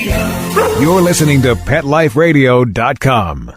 You're listening to PetLifeRadio.com.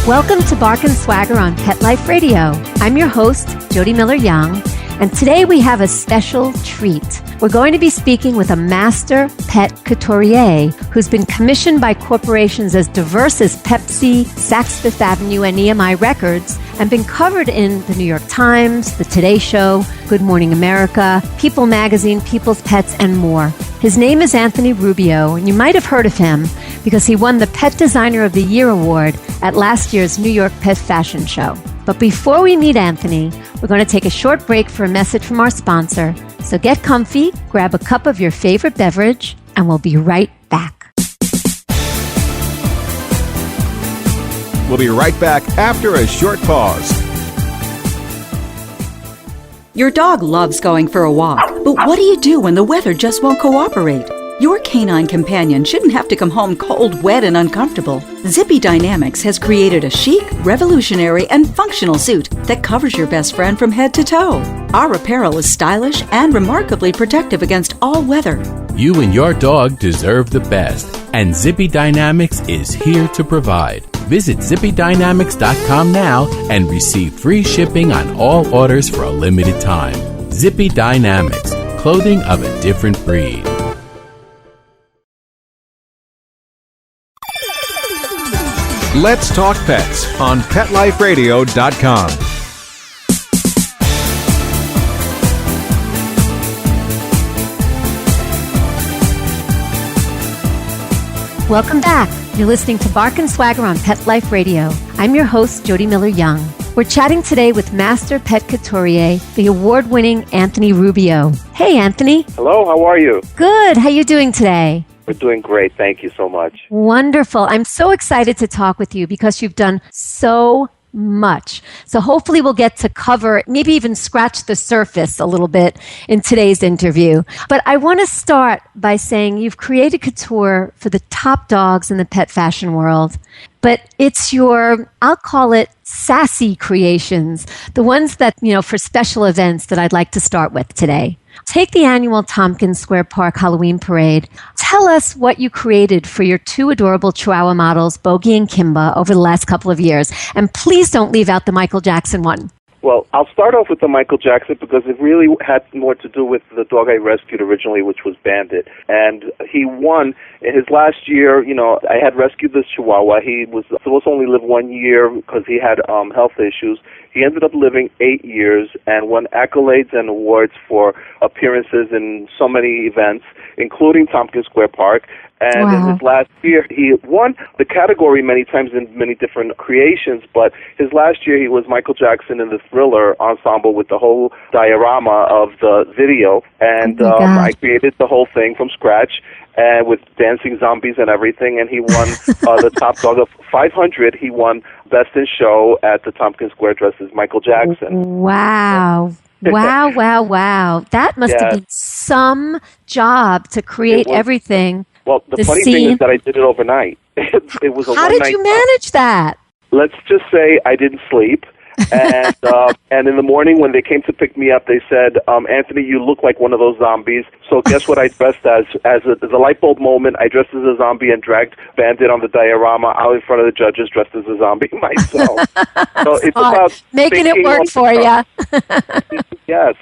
Welcome to Bark and Swagger on Pet Life Radio. I'm your host, Jody Miller-Young, and today we have a special treat. We're going to be speaking with a master pet couturier who's been commissioned by corporations as diverse as Pepsi, Saks Fifth Avenue, and EMI Records, and been covered in the New York Times, The Today Show, Good Morning America, People Magazine, People's Pets, and more. His name is Anthony Rubio, and you might have heard of him because he won the Pet Designer of the Year award at last year's New York Pet Fashion Show. But before we meet Anthony, we're going to take a short break for a message from our sponsor. So get comfy, grab a cup of your favorite beverage, and we'll be right back. We'll be right back after a short pause. Your dog loves going for a walk, but what do you do when the weather just won't cooperate? Your canine companion shouldn't have to come home cold, wet, and uncomfortable. Zippy Dynamics has created a chic, revolutionary, and functional suit that covers your best friend from head to toe. Our apparel is stylish and remarkably protective against all weather. You and your dog deserve the best, and Zippy Dynamics is here to provide. Visit zippydynamics.com now and receive free shipping on all orders for a limited time. Zippy Dynamics, clothing of a different breed. Let's Talk Pets on PetLifeRadio.com. Welcome back. You're listening to Bark and Swagger on Pet Life Radio. I'm your host, Jody Miller-Young. We're chatting today with Master Pet Couturier, the award-winning Anthony Rubio. Hey, Anthony. Hello, how are you? Good. How you doing today? We're doing great. Thank you so much. Wonderful. I'm so excited to talk with you because you've done so much. So hopefully we'll get to cover, maybe even scratch the surface a little bit in today's interview. But I want to start by saying you've created couture for the top dogs in the pet fashion world. But it's your, I'll call it sassy creations, the ones that, for special events that I'd like to start with today. Take the annual Tompkins Square Park Halloween Parade. Tell us what you created for your two adorable Chihuahua models, Bogey and Kimba, over the last couple of years. And please don't leave out the Michael Jackson one. Well, I'll start off with the Michael Jackson because it really had more to do with the dog I rescued originally, which was Bandit. And he won in his last year. I had rescued this Chihuahua. He was supposed to only live 1 year because he had health issues. He ended up living 8 years and won accolades and awards for appearances in so many events, including Tompkins Square Park. And in his last year, he won the category many times in many different creations, but his last year he was Michael Jackson in the Thriller ensemble with the whole diorama of the video, and I created the whole thing from scratch and with dancing zombies and everything, and he won the top dog of 500. He won Best in Show at the Tompkins Square Dresses Michael Jackson. Wow. Wow. That must have been some job to create everything. Well, the funny thing is that I did it overnight. It was a How did you manage that? Let's just say I didn't sleep. And and in the morning when they came to pick me up, they said, Anthony, you look like one of those zombies. So guess what I dressed as? As a light bulb moment, I dressed as a zombie and dragged Bandit on the diorama out in front of the judges dressed as a zombie myself. So it's about making it work for you. Yes.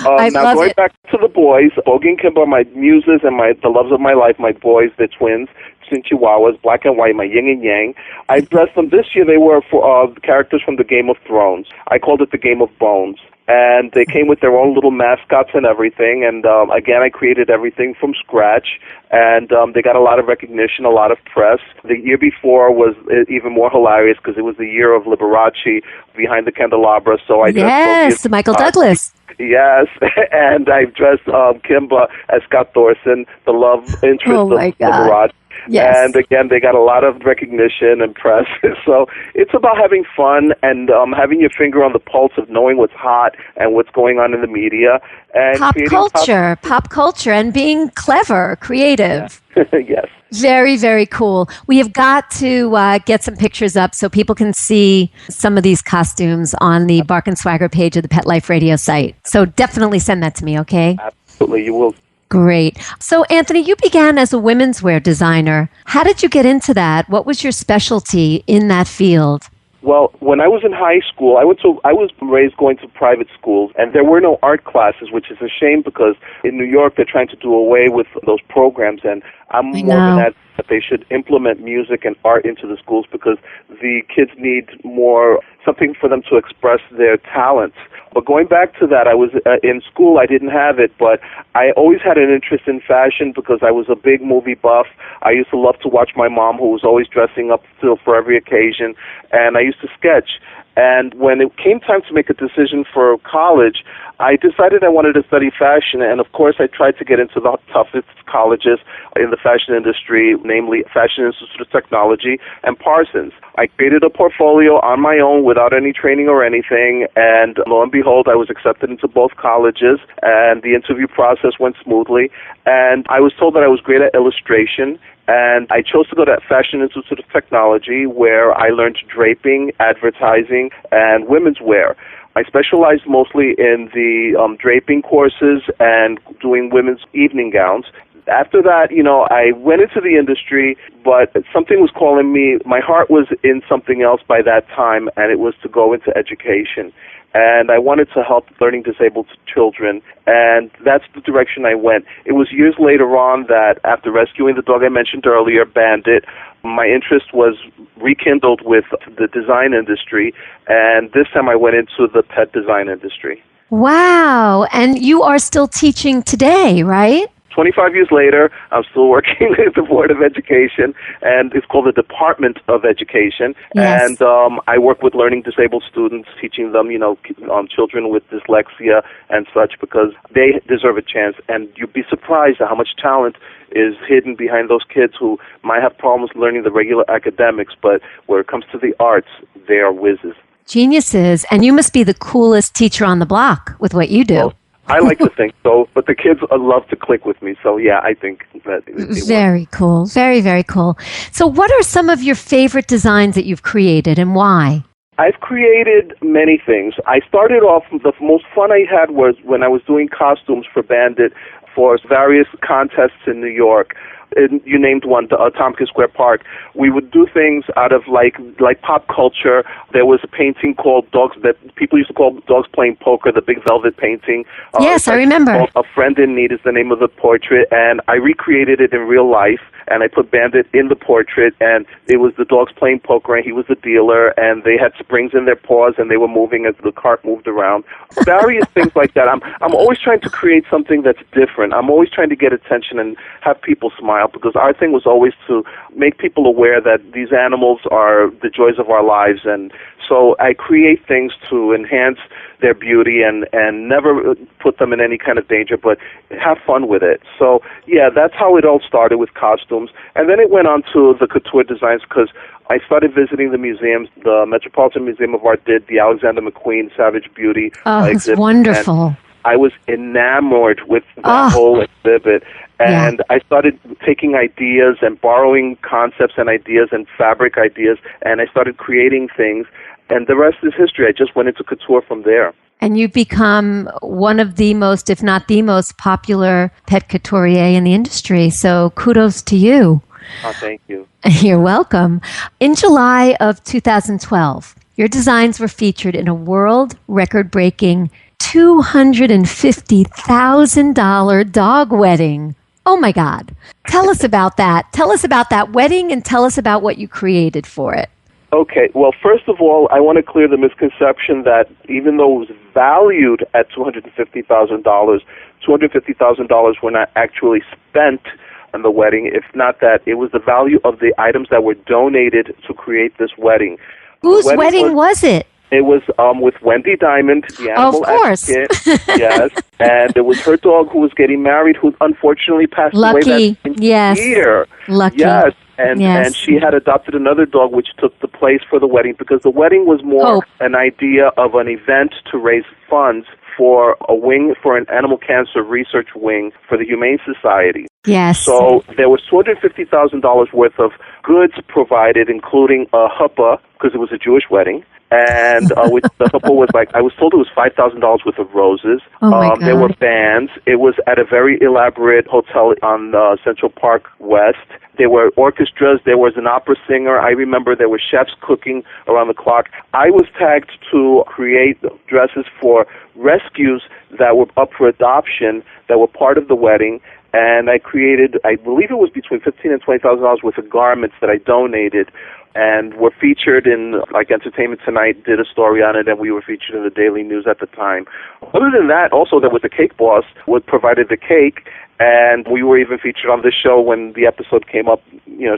Now going back to the boys, Bogey and Kimba are my muses and the loves of my life, my boys, they're twins. Chihuahuas, black and white, my yin and yang. I dressed them this year. They were for characters from the Game of Thrones. I called it the Game of Bones. And they came with their own little mascots and everything. And again, I created everything from scratch. And they got a lot of recognition, a lot of press. The year before was even more hilarious because it was the year of Liberace behind the candelabra. So I dressed Michael Douglas. Yes, and I dressed Kimba as Scott Thorson, the love interest of Liberace. Yes. And again, they got a lot of recognition and press. So it's about having fun and having your finger on the pulse of knowing what's hot and what's going on in the media. And Pop culture, and being clever, creative. Yeah. Yes. Very, very cool. We have got to get some pictures up so people can see some of these costumes on the Bark and Swagger page of the Pet Life Radio site. So definitely send that to me, okay? Absolutely, you will. Great. So, Anthony, you began as a women's wear designer. How did you get into that? What was your specialty in that field? Well, when I was in high school, I was raised going to private schools, and there were no art classes, which is a shame because in New York they're trying to do away with those programs, and I'm more than that they should implement music and art into the schools because the kids need more, something for them to express their talents. But going back to that, I was in school, I didn't have it, but I always had an interest in fashion because I was a big movie buff. I used to love to watch my mom, who was always dressing up still for every occasion, and I used to sketch. And when it came time to make a decision for college, I decided I wanted to study fashion, and of course I tried to get into the toughest colleges in the fashion industry, namely Fashion Institute of Technology and Parsons. I created a portfolio on my own without any training or anything, and lo and behold, I was accepted into both colleges, and the interview process went smoothly, and I was told that I was great at illustration, and I chose to go to Fashion Institute of Technology, where I learned draping, advertising, and women's wear. I specialized mostly in the draping courses and doing women's evening gowns. After that, I went into the industry, but something was calling me. My heart was in something else by that time, and it was to go into education. And I wanted to help learning disabled children, and that's the direction I went. It was years later on that, after rescuing the dog I mentioned earlier, Bandit, my interest was rekindled with the design industry, and this time I went into the pet design industry. Wow. And you are still teaching today, right? 25 years later, I'm still working at the Board of Education, and it's called the Department of Education. Yes. And I work with learning disabled students, teaching them, children with dyslexia and such, because they deserve a chance. And you'd be surprised at how much talent is hidden behind those kids who might have problems learning the regular academics, but when it comes to the arts, they are whizzes. Geniuses. And you must be the coolest teacher on the block with what you do. Oh, I like to think so, but the kids love to click with me. So, yeah, I think that it Very cool. Very, very cool. So what are some of your favorite designs that you've created and why? I've created many things. I started off, the most fun I had was when I was doing costumes for Bandit for various contests in New York. You named one, Tompkins Square Park. We would do things out of like pop culture. There was a painting called Dogs that people used to call Dogs Playing Poker, the big velvet painting. Yes, I remember. A Friend in Need is the name of the portrait, and I recreated it in real life, and I put Bandit in the portrait, and it was the dogs playing poker, and he was the dealer, and they had springs in their paws, and they were moving as the cart moved around. Various things like that. I'm always trying to create something that's different. I'm always trying to get attention and have people smile, because our thing was always to make people aware that these animals are the joys of our lives, and so I create things to enhance their beauty and never put them in any kind of danger, but have fun with it. So, yeah, that's how it all started with costumes. And then it went on to the couture designs because I started visiting the museums. The Metropolitan Museum of Art did the Alexander McQueen Savage Beauty exhibit. It's wonderful. I was enamored with that whole exhibit. And I started taking ideas and borrowing concepts and ideas and fabric ideas, and I started creating things. And the rest is history. I just went into couture from there. And you've become one of the most, if not the most popular pet couturier in the industry. So kudos to you. Oh, thank you. You're welcome. In July of 2012, your designs were featured in a world record-breaking $250,000 dog wedding. Oh, my God. Tell us about that. Tell us about that wedding and tell us about what you created for it. Okay, well, first of all, I want to clear the misconception that even though it was valued at $250,000, $250,000 were not actually spent on the wedding. If not that, it was the value of the items that were donated to create this wedding. Whose wedding was it? It was with Wendy Diamond, the animal Of course. advocate. Yes, and it was her dog who was getting married, who unfortunately passed away Lucky. that same Yes. year. Lucky. Yes, and Yes. she had adopted another dog, which took the place for the wedding, because the wedding was more Hope. an idea of an event to raise funds for a wing, for an animal cancer research wing for the Humane Society. Yes. So there was $250,000 worth of goods provided, including a huppah, because it was a Jewish wedding. And which the huppah was like, I was told it was $5,000 worth of roses. Oh my God. There were bands. It was at a very elaborate hotel on Central Park West. There were orchestras. There was an opera singer. I remember there were chefs cooking around the clock. I was tagged to create dresses for rescues that were up for adoption, that were part of the wedding. And I created, I believe it was between $15,000 and $20,000 worth of garments that I donated, and were featured in, like, Entertainment Tonight did a story on it, and we were featured in the Daily News at the time. Other than that, also there was the Cake Boss, who provided the cake, and we were even featured on the show when the episode came up,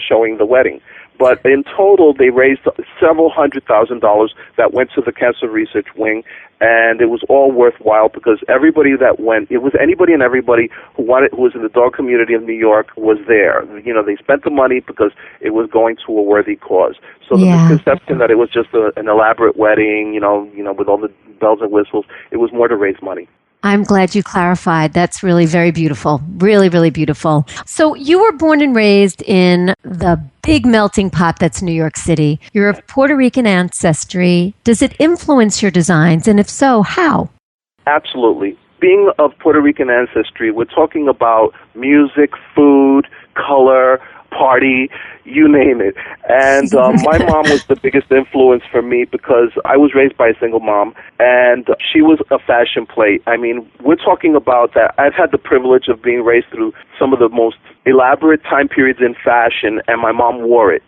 showing the wedding. But in total, they raised several $100,000 that went to the Cancer Research Wing, and it was all worthwhile because everybody that went, it was anybody and everybody who was in the dog community of New York was there. They spent the money because it was going to a worthy cause. So the misconception that it was just an elaborate wedding, with all the bells and whistles, it was more to raise money. I'm glad you clarified. That's really very beautiful. Really, really beautiful. So you were born and raised in the big melting pot that's New York City. You're of Puerto Rican ancestry. Does it influence your designs? And if so, how? Absolutely. Being of Puerto Rican ancestry, we're talking about music, food, color, party, you name it. And my mom was the biggest influence for me because I was raised by a single mom, and she was a fashion plate. I mean, we're talking about that. I've had the privilege of being raised through some of the most elaborate time periods in fashion, and my mom wore it.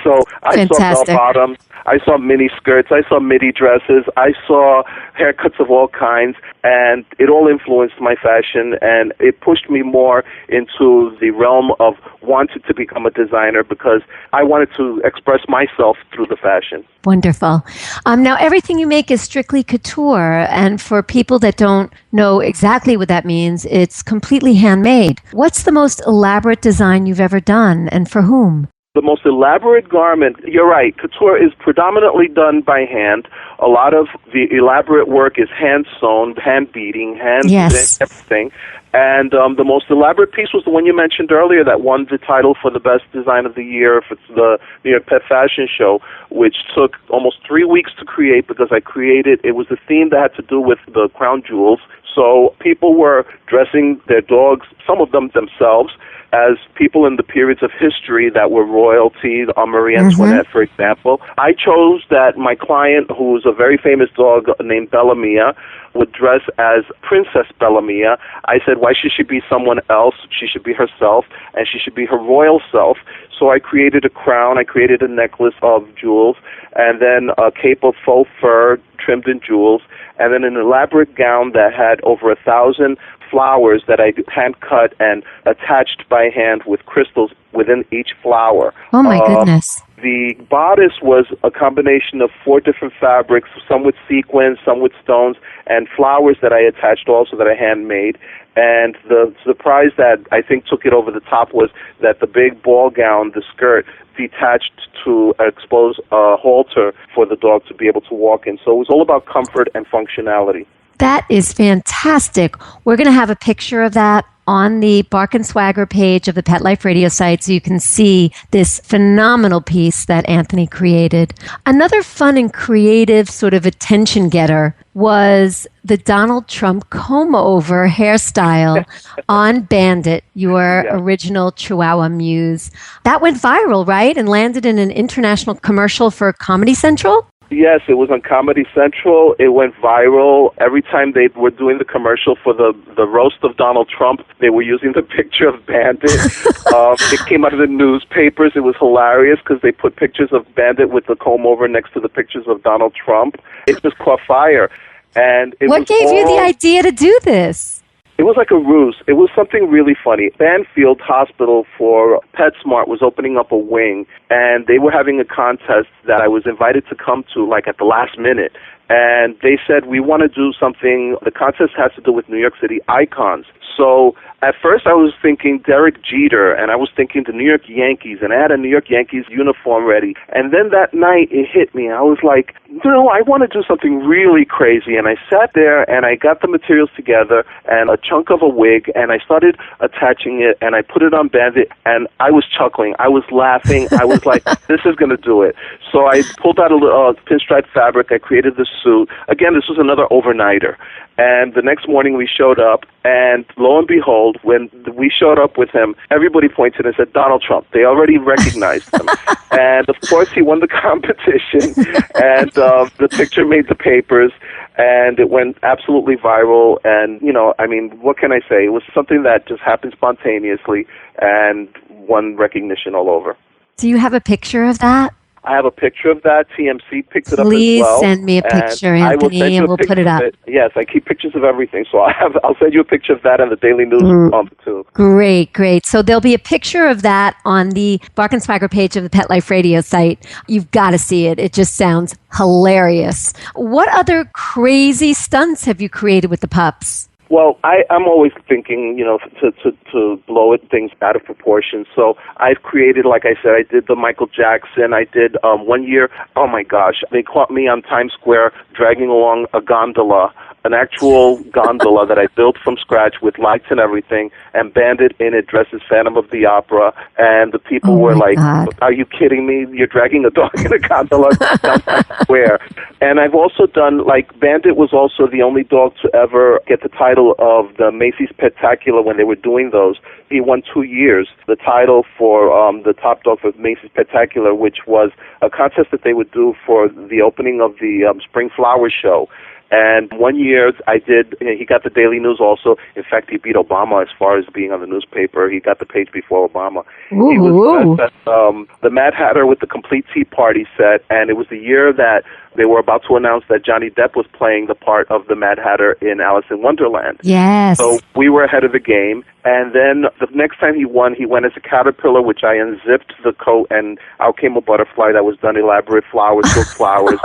So I saw bell bottoms, I saw mini skirts, I saw midi dresses, I saw haircuts of all kinds, and it all influenced my fashion, and it pushed me more into the realm of wanting to become a designer because I wanted to express myself through the fashion. Wonderful. Now, everything you make is strictly couture, and for people that don't know exactly what that means, it's completely handmade. What's the most elaborate design you've ever done, and for whom? The most elaborate garment, you're right, couture is predominantly done by hand. A lot of the elaborate work is hand-sewn, hand-beating, everything. And the most elaborate piece was the one you mentioned earlier that won the title for the best design of the year for the New York Pet Fashion Show, which took almost 3 weeks to create because it was a theme that had to do with the crown jewels. So people were dressing their dogs, some of them themselves, as people in the periods of history that were royalty, Marie Antoinette, for example. I chose that my client, who's a very famous dog named Bellamia, would dress as Princess Bellamia. I said, why should she be someone else? She should be herself, and she should be her royal self. So I created a crown, I created a necklace of jewels, and then a cape of faux fur trimmed in jewels, and then an elaborate gown that had over 1,000 flowers that I hand-cut and attached by hand with crystals within each flower. Oh, my goodness. The bodice was a combination of 4 different fabrics, some with sequins, some with stones, and flowers that I attached also that I handmade. And the surprise that I think took it over the top was that the big ball gown, the skirt, detached to expose a halter for the dog to be able to walk in. So it was all about comfort and functionality. That is fantastic. We're going to have a picture of that on the Bark and Swagger page of the Pet Life Radio site so you can see this phenomenal piece that Anthony created. Another fun and creative sort of attention getter was the Donald Trump comb-over hairstyle on Bandit, your original Chihuahua muse. That went viral, right? And landed in an international commercial for Comedy Central? Yes, it was on Comedy Central. It went viral. Every time they were doing the commercial for the roast of Donald Trump, they were using the picture of Bandit. It came out of the newspapers. It was hilarious because they put pictures of Bandit with the comb over next to the pictures of Donald Trump. It just caught fire. And what gave you the idea to do this? It was like a ruse. It was something really funny. Banfield Hospital for PetSmart was opening up a wing, and they were having a contest that I was invited to come to, like, at the last minute. and they said, we want to do something. The contest has to do with New York City icons. So at first I was thinking Derek Jeter, and I was thinking the New York Yankees, and I had a New York Yankees uniform ready. And then that night it hit me. I was like, no, I want to do something really crazy. And I sat there and I got the materials together and a chunk of a wig, and I started attaching it, and I put it on Bandit, and I was chuckling. I was laughing. I was like, this is going to do it. So I pulled out a pinstripe fabric. I created the suit. Again, this was another overnighter. And the next morning we showed up, and lo and behold, when we showed up with him, everybody pointed and said, Donald Trump. They already recognized him. And, of course, he won the competition, and the picture made the papers, and it went absolutely viral. And, I mean, what can I say? It was something that just happened spontaneously and won recognition all over. Do you have a picture of that? I have a picture of that. TMC picked it up as well. Please send me a picture, Anthony, and we'll put it up. Yes, I keep pictures of everything, so I'll send you a picture of that and the Daily News too. Great. So there'll be a picture of that on the Bark and Swagger page of the Pet Life Radio site. You've got to see it. It just sounds hilarious. What other crazy stunts have you created with the pups? Well, I'm always thinking, to blow things out of proportion. So I've created, like I said, I did the Michael Jackson. I did 1 year, oh my gosh, they caught me on Times Square dragging along a gondola, an actual gondola that I built from scratch with lights and everything, and Bandit in it dressed as Phantom of the Opera. And the people were like, God. Are you kidding me? You're dragging a dog in a gondola down Times Square. And I've also done, Bandit was also the only dog to ever get the title of the Macy's Petacular when they were doing those. He won 2 years, the title for the top dog for Macy's Petacular, which was a contest that they would do for the opening of the Spring Flower Show. And 1 year he got the Daily News also. In fact, he beat Obama as far as being on the newspaper. He got the page before Obama. Ooh. He was dressed as the Mad Hatter with the complete Tea Party set, and it was the year that they were about to announce that Johnny Depp was playing the part of the Mad Hatter in Alice in Wonderland. Yes. So we were ahead of the game. And then the next time he won as a caterpillar, which I unzipped the coat, and out came a butterfly that was done elaborate flowers, silk flowers,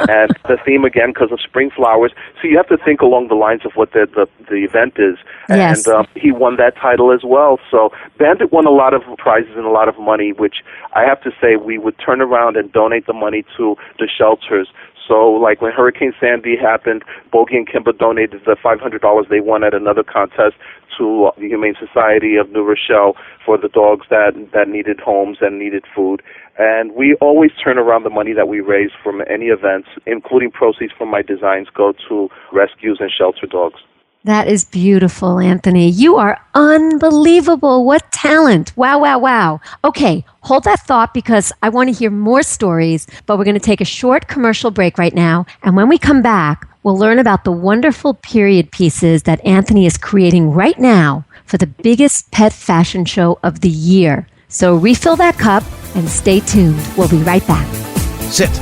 and the theme again because of spring flowers. So you have to think along the lines of what the event is. Yes. And he won that title as well. So Bandit won a lot of prizes and a lot of money, which I have to say we would turn around and donate the money to the shelters. So, when Hurricane Sandy happened, Bogey and Kimber donated the $500 they won at another contest to the Humane Society of New Rochelle for the dogs that needed homes and needed food. And we always turn around the money that we raise from any events, including proceeds from my designs, go to rescues and shelter dogs. That is beautiful, Anthony. You are unbelievable. What talent. Wow. Okay, hold that thought because I want to hear more stories, but we're going to take a short commercial break right now. And when we come back, we'll learn about the wonderful period pieces that Anthony is creating right now for the biggest pet fashion show of the year. So refill that cup and stay tuned. We'll be right back. Sit.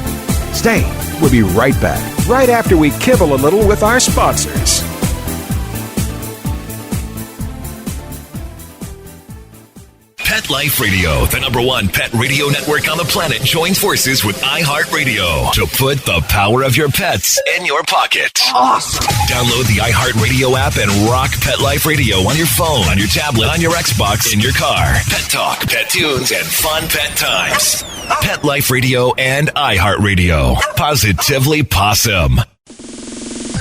Stay. We'll be right back. Right after we kibble a little with our sponsors. Pet Life Radio, the #1 pet radio network on the planet, joins forces with iHeartRadio to put the power of your pets in your pocket. Awesome! Download the iHeartRadio app and rock Pet Life Radio on your phone, on your tablet, on your Xbox, in your car. Pet talk, pet tunes, and fun pet times. Pet Life Radio and iHeartRadio. Positively Possum.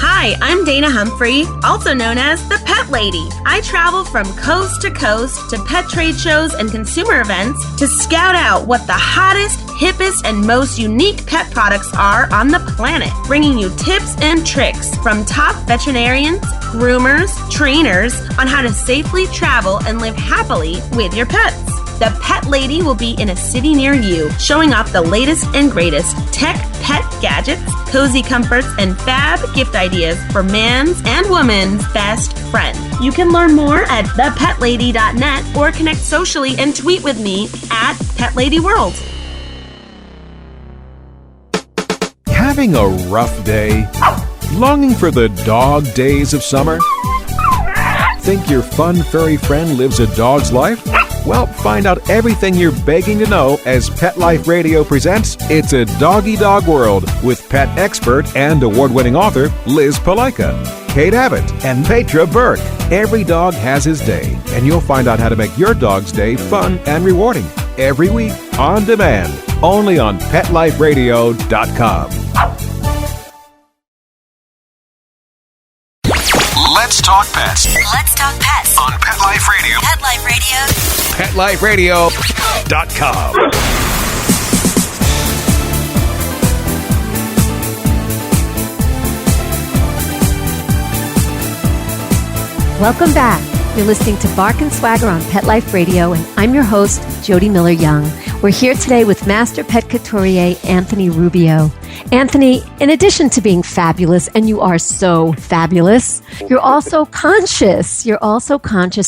Hi, I'm Dana Humphrey, also known as the Pet Lady. I travel from coast to coast to pet trade shows and consumer events to scout out what the hottest, hippest, and most unique pet products are on the planet, bringing you tips and tricks from top veterinarians, groomers, trainers on how to safely travel and live happily with your pets. The Pet Lady will be in a city near you, showing off the latest and greatest tech pet gadgets, cozy comforts, and fab gift ideas for man's and woman's best friend. You can learn more at thepetlady.net or connect socially and tweet with me at PetLadyWorld. Having a rough day? Longing for the dog days of summer? think your fun, furry friend lives a dog's life? Well, find out everything you're begging to know as Pet Life Radio presents It's a Doggy Dog World with pet expert and award-winning author Liz Palaika, Kate Abbott, and Petra Burke. Every dog has his day, and you'll find out how to make your dog's day fun and rewarding. Every week, on demand, only on PetLifeRadio.com. Let's talk pets Let's talk pets on Pet Life Radio. Pet Life Radio. PetLifeRadio.com. Welcome back. You're listening to Bark and Swagger on Pet Life Radio, and I'm your host, Jody Miller-Young. We're here today with Master Pet Couturier, Anthony Rubio. Anthony, in addition to being fabulous, and you are so fabulous, you're also conscious.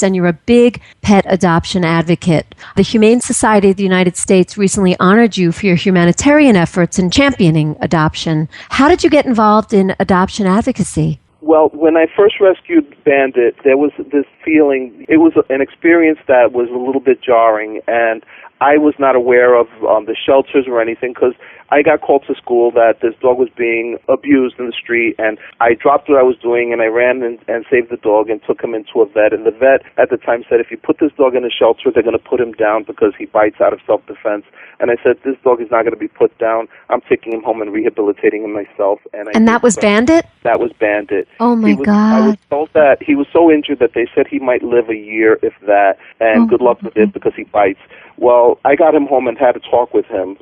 And you're a big pet adoption advocate. The Humane Society of the United States recently honored you for your humanitarian efforts in championing adoption. How did you get involved in adoption advocacy? Well, when I first rescued Bandit, there was this feeling, it was an experience that was a little bit jarring, and I was not aware of the shelters or anything, because I got called to school that this dog was being abused in the street, and I dropped what I was doing, and I ran and saved the dog and took him into a vet. And the vet at the time said, if you put this dog in a shelter, they're going to put him down because he bites out of self-defense. And I said, this dog is not going to be put down. I'm taking him home and rehabilitating him myself. And that was Bandit? That was Bandit. Oh, my God. I was told that he was so injured that they said he might live a year, if that, and good luck with it because he bites. Well, I got him home and had a talk with him,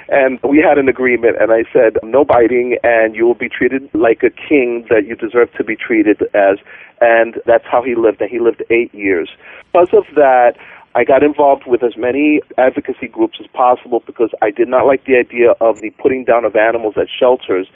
and we had an agreement, and I said, no biting, and you will be treated like a king that you deserve to be treated as, and that's how he lived, and he lived 8 years. Because of that, I got involved with as many advocacy groups as possible because I did not like the idea of the putting down of animals at shelters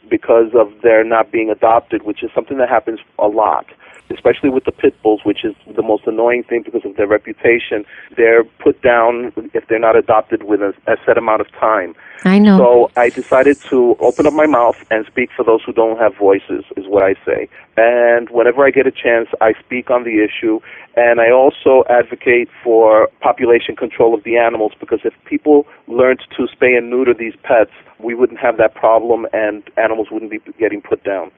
because of their not being adopted, which is something that happens a lot, especially with the pit bulls, which is the most annoying thing because of their reputation. They're put down if they're not adopted within a set amount of time. I know. So I decided to open up my mouth and speak for those who don't have voices, is what I say. And whenever I get a chance, I speak on the issue. And I also advocate for population control of the animals, because if people learned to spay and neuter these pets, we wouldn't have that problem and animals wouldn't be getting put down.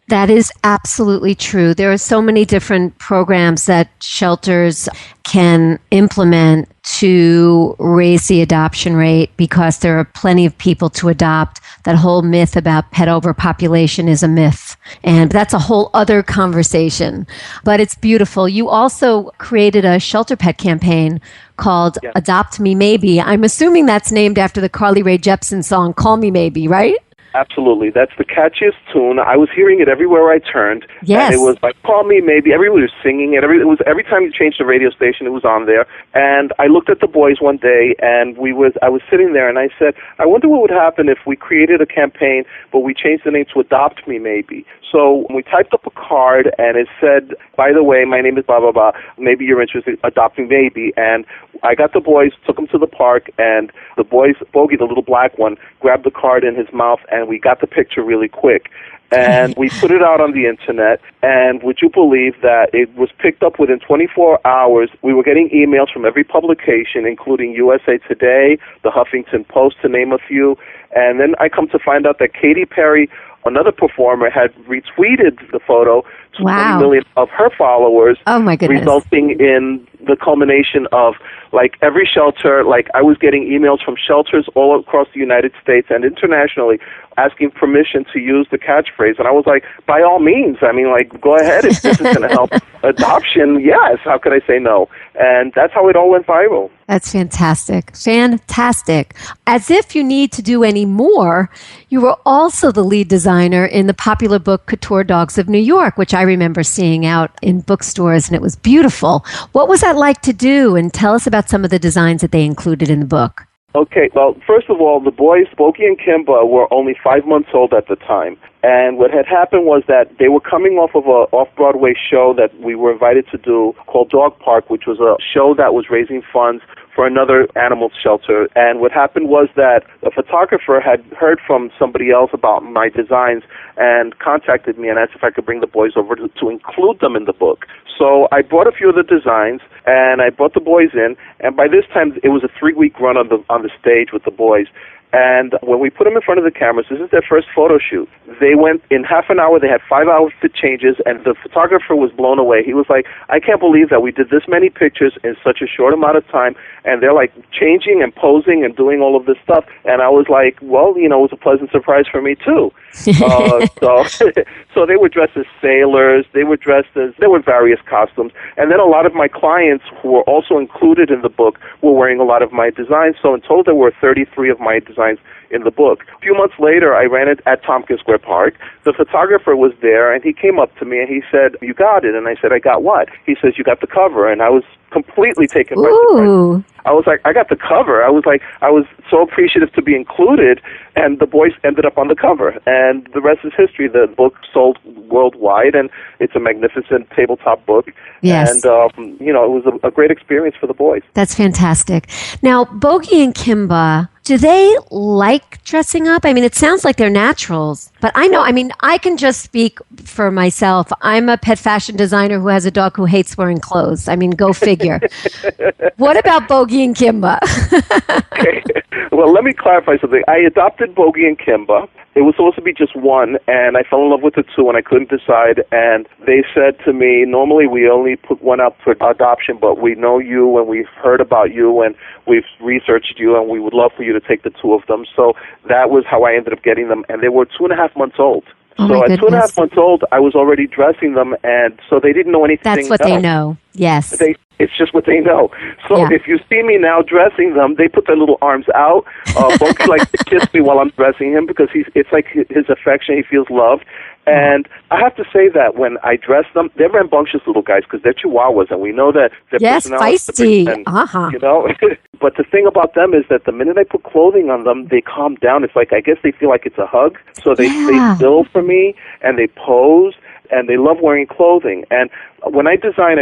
That is absolutely true. There are so many different programs that shelters can implement to raise the adoption rate because there are plenty of people to adopt. That whole myth about pet overpopulation is a myth. And that's a whole other conversation. But it's beautiful. You also created a shelter pet campaign called Adopt Me Maybe. I'm assuming that's named after the Carly Rae Jepsen song, Call Me Maybe, right? Absolutely. That's the catchiest tune. I was hearing it everywhere I turned. Yes. And it was like, call me maybe. Everybody was singing it. Every time you changed the radio station, it was on there. And I looked at the boys one day, and I was sitting there, and I said, I wonder what would happen if we created a campaign, but we changed the name to Adopt Me Maybe. So we typed up a card, and it said, by the way, my name is blah, blah, blah. Maybe you're interested in adopting Maybe. And I got the boys, took them to the park, and the boys, Bogey, the little black one, grabbed the card in his mouth, and we got the picture really quick. And we put it out on the internet, and would you believe that it was picked up within 24 hours? We were getting emails from every publication, including USA Today, the Huffington Post, to name a few. And then I come to find out that Katy Perry, another performer, had retweeted the photo to 20 million of her followers. Oh, my goodness. Resulting in the culmination of, like, every shelter. Like, I was getting emails from shelters all across the United States and internationally asking permission to use the catchphrase. And I was like, by all means. I mean, like, go ahead. If this is going to help adoption, yes. How could I say no? And that's how it all went viral. That's fantastic. Fantastic. As if you need to do any more, you were also the lead designer in the popular book Couture Dogs of New York, which I remember seeing out in bookstores, and it was beautiful. What was that like to do? And tell us about some of the designs that they included in the book. Okay, well, first of all, the boys, Bogie and Kimba, were only 5 months old at the time. And what had happened was that they were coming off of a off-Broadway show that we were invited to do called Dog Park, which was a show that was raising funds for another animal shelter. And what happened was that a photographer had heard from somebody else about my designs and contacted me and asked if I could bring the boys over to include them in the book. So I brought a few of the designs, and I brought the boys in, and by this time it was a 3-week run on the stage with the boys. And when we put them in front of the cameras, this is their first photo shoot. They went in half an hour. They had 5 outfit changes, and the photographer was blown away. He was like, I can't believe that we did this many pictures in such a short amount of time, and they're like changing and posing and doing all of this stuff. And I was like, well, it was a pleasant surprise for me, too. So they were dressed as sailors. There were various costumes. And then a lot of my clients who were also included in the book were wearing a lot of my designs. So in total, there were 33 of my designs in the book. A few months later, I ran it at Tompkins Square Park. The photographer was there, and he came up to me, and he said, you got it. And I said, I got what? He says, you got the cover. And I was completely taken by surprise. I was like, I got the cover. I was so appreciative to be included, and the boys ended up on the cover. And the rest is history. The book sold worldwide, and it's a magnificent tabletop book. Yes. And, it was a great experience for the boys. That's fantastic. Now, Bogie and Kimba, do they like dressing up? I mean, it sounds like they're naturals, but I can just speak for myself. I'm a pet fashion designer who has a dog who hates wearing clothes. I mean, go figure. What about Bogie and Kimba? Okay. Well, let me clarify something. I adopted Bogie and Kimba. It was supposed to be just one, and I fell in love with the two, and I couldn't decide. And they said to me, normally we only put one out for adoption, but we know you, and we've heard about you, and we've researched you, and we would love for you to take the two of them. So that was how I ended up getting them, and they were 2.5 months old. Oh, so at 2.5 months old, I was already dressing them, and so they didn't know anything. That's what they know. Yes. It's just what they know. So if you see me now dressing them, they put their little arms out. Bogie likes to kiss me while I'm dressing him because it's like his affection. He feels loved. And I have to say that when I dress them, they're rambunctious little guys because they're Chihuahuas, and we know that their personalities feisty. But the thing about them is that the minute I put clothing on them, they calm down. It's like, I guess they feel like it's a hug. So they stay still for me, and they pose, and they love wearing clothing. And when I design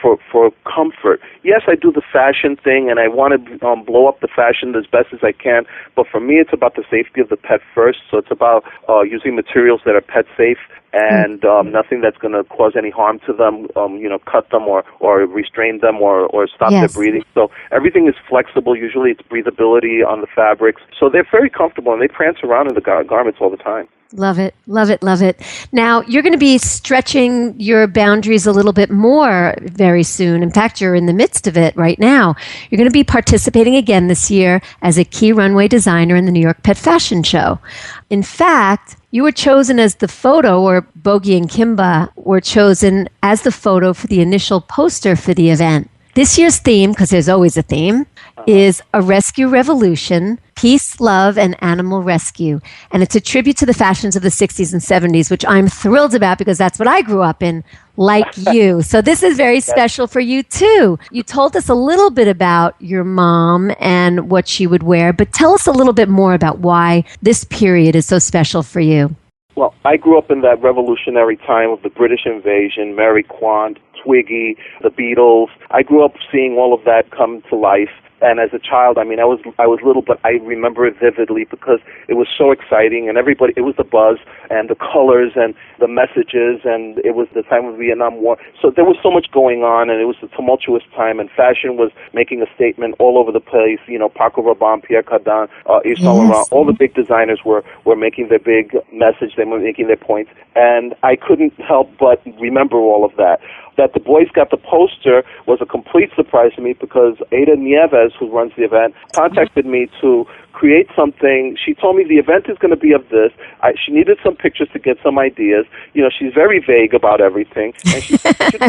for comfort. Yes, I do the fashion thing, and I want to blow up the fashion as best as I can. But for me, it's about the safety of the pet first. So it's about using materials that are pet safe and nothing that's going to cause any harm to them, cut them or restrain them or stop their breathing. So everything is flexible. Usually it's breathability on the fabrics. So they're very comfortable, and they prance around in the garments all the time. Love it, love it, love it. Now, you're going to be stretching your boundaries a little bit more very soon. In fact, you're in the midst of it right now. You're going to be participating again this year as a key runway designer in the New York Pet Fashion Show. In fact, you were chosen as the photo, or Bogie and Kimba were chosen as the photo for the initial poster for the event. This year's theme, because there's always a theme, is a rescue revolution, peace, love, and animal rescue. And it's a tribute to the fashions of the 60s and 70s, which I'm thrilled about because that's what I grew up in, like you. So this is very special for you, too. You told us a little bit about your mom and what she would wear, but tell us a little bit more about why this period is so special for you. Well, I grew up in that revolutionary time of the British invasion, Mary Quant, Twiggy, the Beatles. I grew up seeing all of that come to life. And as a child, I mean, I was little, but I remember it vividly because it was so exciting, and everybody, it was the buzz and the colors and the messages, and it was the time of the Vietnam War. So there was so much going on, and it was a tumultuous time, and fashion was making a statement all over the place. Paco Rabanne, Pierre Cardin, Yves Saint Laurent, all the big designers were making their big message. They were making their points, and I couldn't help but remember all of that. That the boys got the poster was a complete surprise to me because Ada Nieves, who runs the event, contacted me to create something. She told me the event is going to be of this. She needed some pictures to get some ideas. She's very vague about everything. And she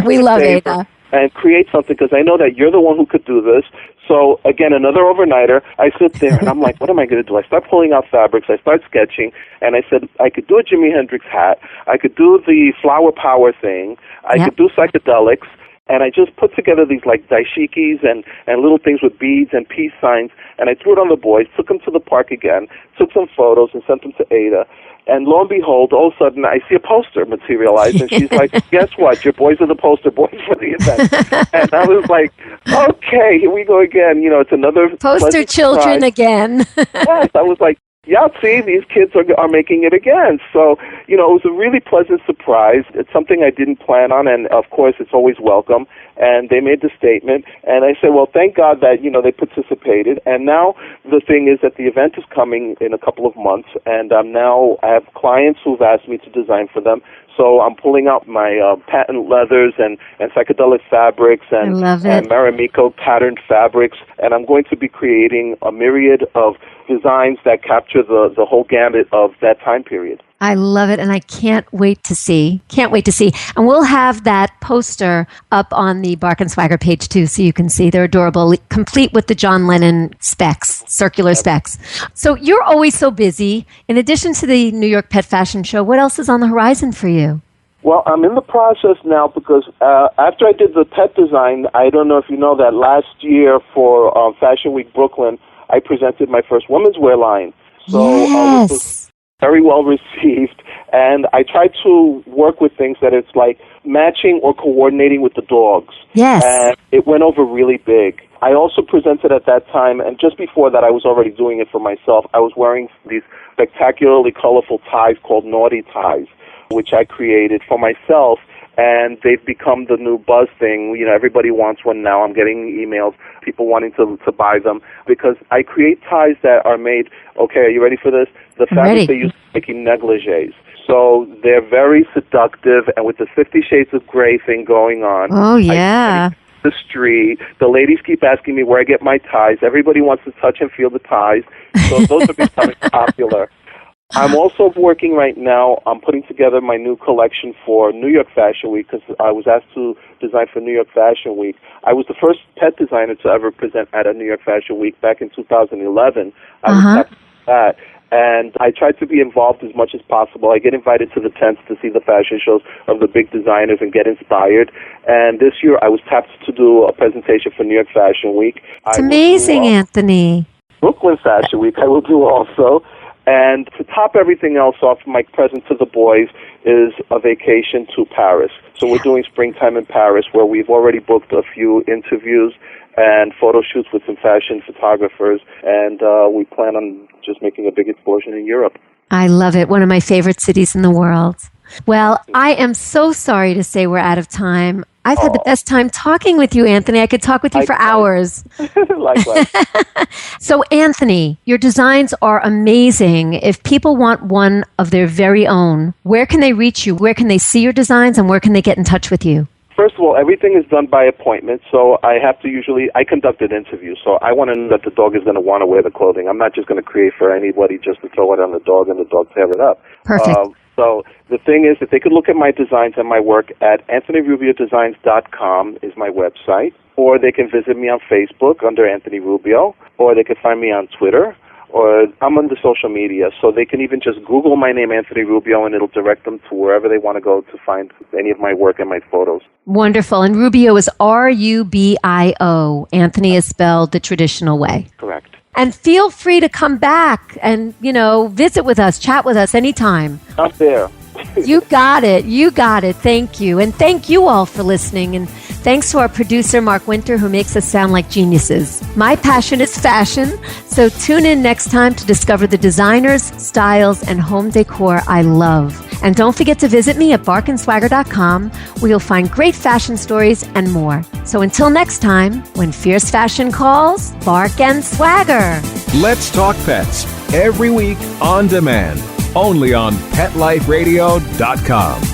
we love Ada. And create something because I know that you're the one who could do this. So, again, another overnighter. I sit there and I'm like, what am I going to do? I start pulling out fabrics. I start sketching. And I said, I could do a Jimi Hendrix hat. I could do the flower power thing. I could do psychedelics. and I just put together these like dashikis and little things with beads and peace signs, and I threw it on the boys, took them to the park again, took some photos and sent them to Ada. And lo and behold, all of a sudden, I see a poster materialize, and she's like, guess what? Your boys are the poster boys for the event. And I was like, okay, here we go again. It's another poster children surprise. Again. Yes, I was like, yeah, see, these kids are making it again. So, it was a really pleasant surprise. It's something I didn't plan on, and of course, it's always welcome. And they made the statement, and I said, well, thank God that, they participated. And now the thing is that the event is coming in a couple of months, and I have clients who've asked me to design for them. So I'm pulling out my patent leathers and psychedelic fabrics and Marimekko patterned fabrics, and I'm going to be creating a myriad of designs that capture the whole gamut of that time period. I love it, and I can't wait to see. And we'll have that poster up on the Bark and Swagger page, too, so you can see. They're adorable, complete with the John Lennon specs, circular specs. So you're always so busy. In addition to the New York Pet Fashion Show, what else is on the horizon for you? Well, I'm in the process now because after I did the pet design, I don't know if you know that last year for Fashion Week Brooklyn, I presented my first women's wear line. So, yes. Which was very well received, and I try to work with things that it's like matching or coordinating with the dogs. Yes. And it went over really big. I also presented at that time, and just before that I was already doing it for myself. I was wearing these spectacularly colorful ties called naughty ties, which I created for myself, and they've become the new buzz thing. Everybody wants one now. I'm getting emails, people wanting to buy them, because I create ties that are made, okay, are you ready for this? The fabric they use for making negligees. So they're very seductive, and with the 50 Shades of Grey thing going on. Oh, yeah. The street, the ladies keep asking me where I get my ties. Everybody wants to touch and feel the ties. So those are becoming popular. I'm also working right now, I'm putting together my new collection for New York Fashion Week, because I was asked to design for New York Fashion Week. I was the first pet designer to ever present at a New York Fashion Week back in 2011. I was happy with that. And I try to be involved as much as possible. I get invited to the tents to see the fashion shows of the big designers and get inspired. And this year I was tapped to do a presentation for New York Fashion Week. It's amazing, Anthony. Brooklyn Fashion Week I will do also. And to top everything else off, my present to the boys is a vacation to Paris. So we're doing springtime in Paris, where we've already booked a few interviews and photo shoots with some fashion photographers, and we plan on just making a big explosion in Europe. I love it. One of my favorite cities in the world. Well, I am so sorry to say we're out of time. I've had the best time talking with you, Anthony. I could talk with you for hours. Likewise. So, Anthony, your designs are amazing. If people want one of their very own, where can they reach you? Where can they see your designs, and where can they get in touch with you? First of all, everything is done by appointment, so I conduct an interview, so I want to know that the dog is going to want to wear the clothing. I'm not just going to create for anybody just to throw it on the dog and the dog tear it up. Perfect. So the thing is that they could look at my designs and my work at AnthonyRubioDesigns.com is my website, or they can visit me on Facebook under Anthony Rubio, or they can find me on Twitter, or I'm on the social media, so they can even just Google my name, Anthony Rubio, and it'll direct them to wherever they want to go to find any of my work and my photos. Wonderful. And Rubio is Rubio. Anthony is spelled the traditional way. Correct. And feel free to come back and, visit with us, chat with us anytime. I'm there. You got it. Thank you. And thank you all for listening. And thanks to our producer, Mark Winter, who makes us sound like geniuses. My passion is fashion, so tune in next time to discover the designers, styles, and home decor I love. And don't forget to visit me at barkandswagger.com, where you'll find great fashion stories and more. So until next time, when fierce fashion calls, bark and swagger. Let's Talk Pets, every week on demand, only on PetLifeRadio.com.